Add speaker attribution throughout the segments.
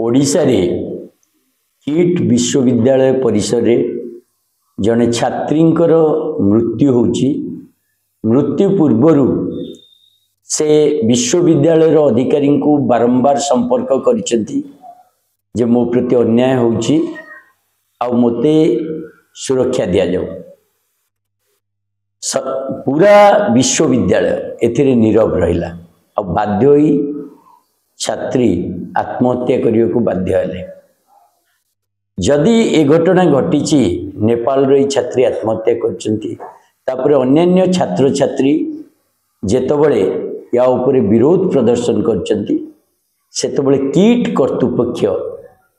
Speaker 1: ओडिशा रे किट विश्वविद्यालय परिसर रे जने छात्रींकर मृत्यु होची। मृत्यु पूर्वरु से विश्वविद्यालय अधिकारी को बारंबार संपर्क करिसेंती जे मो प्रति अन्याय होची आ मोते सुरक्षा दिया जाओ। पूरा विश्वविद्यालय एथिरे नीरव रहिला आ बाध्य होई छात्री आत्महत्या करियो को बाध्य हेले। जदि ए घटना घटी नेपाल रे छात्री आत्महत्या करचंती तापर अन्य छात्र छात्री जेतबळे या उपरे विरोध प्रदर्शन करचंती सेतबळे किट कर्तृपक्ष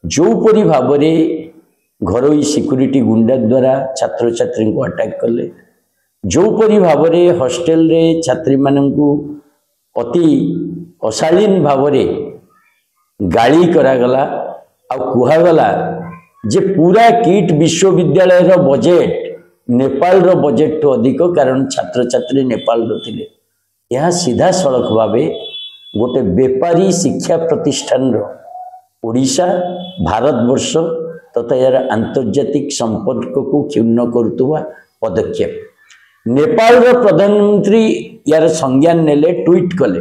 Speaker 1: जो परि भाबरे घरोई सिक्यूरिटी गुंडा द्वारा छात्र छात्री को अटैक कले, जो परि भाबरे हॉस्टेल रे छात्री माननकु अति अशालीन भावरे गाली करागला आ कुहागला जे पूरा किट विश्वविद्यालय रो बजेट नेपाल रो बजेट तो अधिक, कारण छात्र छात्री नेपाल रो थिले। यह सीधा सड़क भावे गोटे बेपारी शिक्षा प्रतिष्ठान रो ओडिशा भारतवर्ष तथा यार आंतर्जातिक संपर्क को क्षुण्ण करुवा पदक्षेप। नेपाल रो प्रधानमंत्री यार संज्ञान नेले, ट्वीट कले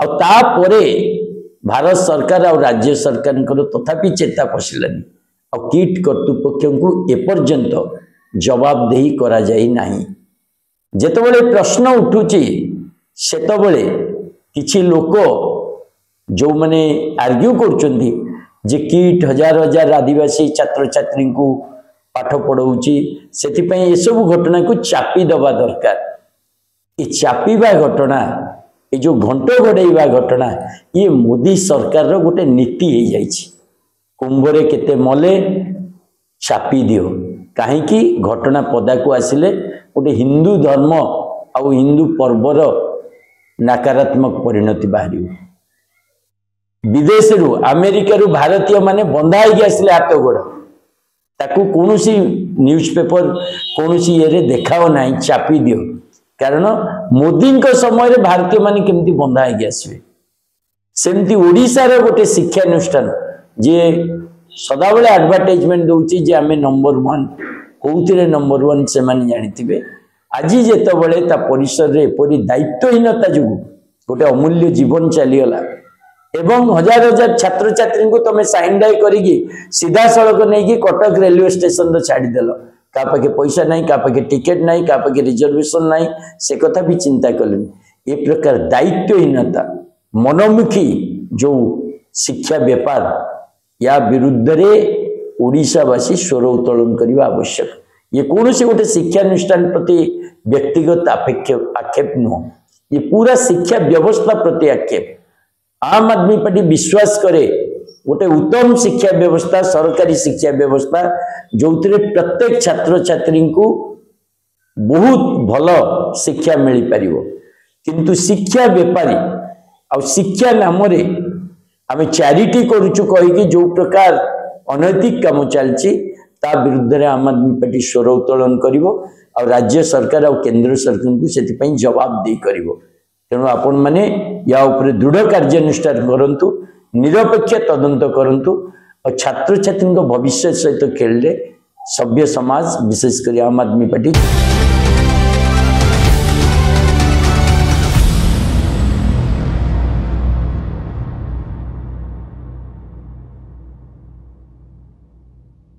Speaker 1: आ तापरे भारत सरकार और राज्य सरकार तथापि चेता पशिलानी आ किट कर्तृपक्ष को एपर्यंत जवाबदेही करा जाई नाही। जेतबळे प्रश्न उठुची सेतबळे किछि लोक जो माने आर्ग्यू करचंदी जे किट हजार हजार आदिवासी छात्र छात्री को पाठ पढ़ाऊची, सेति पई ए सब घटना को चापी दबा दरकार। ए चापीबा घटना, ये जो घंटो घड़ेवा घटना, ये मोदी सरकार रो गोटे नीति हो जाइछि। कुंभरे केते मले चापी दियो, कहीं घटना पदा को आसिले गोटे हिंदू धर्म आ हिंदू पर्वर नकारात्मक परिणति बाहर। विदेश रु अमेरिका रु भारतीय माने बंधा ही आसिले हाथ गोड़, ताकू कोनोसी न्यूज़पेपर कोनोसी ये देखाओ नहीं, चापी दियो। कारण मोदी को समय भारतीय माने केमती बंधा है आसवे। सेमती ओडिशा रे गोटे शिक्षानुष्ठान जे सदाबले एडवर्टाइजमेंट दउची जे आमे नंबर 1 कोउथिरे नंबर 1 से माने जानिथिबे। आज जेतबले ता परिसर रे परि दायित्वहीनता जुगु गोटे अमूल्य जीवन चलीगला एवं हजार हजार छात्र छात्री को तमे साइंडाई करिगी सीधा सड़क नहीं कि कटक रेलवे स्टेशन छाड़ी देलो। का पाखे पैसा नहीं, का पाखे टिकेट नहीं, का पाखे रिजर्वेशन नहीं, से कथा भी चिंता कलेनी। ये प्रकार दायित्वहीनता मनोमुखी जो शिक्षा व्यापार या विरुद्ध रे ओडिशावासी स्वर उत्तोलन करने आवश्यक। ये कौन से गोटे शिक्षानुष्ठान प्रति व्यक्तिगत आक्षेप नुह, ये पूरा शिक्षा व्यवस्था प्रति आक्षेप। आम आदमी पार्टी विश्वास करे गोटे उत्तम शिक्षा व्यवस्था, सरकारी शिक्षा व्यवस्था जो प्रत्येक छात्र छात्री को बहुत भल शिक्षा मिल पार। किंतु शिक्षा बेपारी आ शिक्षा नाम रे आमे चैरिटी करूचु कहीकि जो प्रकार अनैतिक काम चलची ता विरुद्ध रे आम आदमी पार्टी स्वर उत्तोलन करिवो और राज्य सरकार और केंद्र सरकार को सेति पई जवाब दे करिवो। तेणु आपण माने या उपरे दृढ़ कार्यानुष्ठान करंतु, निरपेक्ष तदंत करंतु और छात्र छात्री भविष्य सहित खेलले सभ्य समाज विशेषकर आम आदमी पार्टी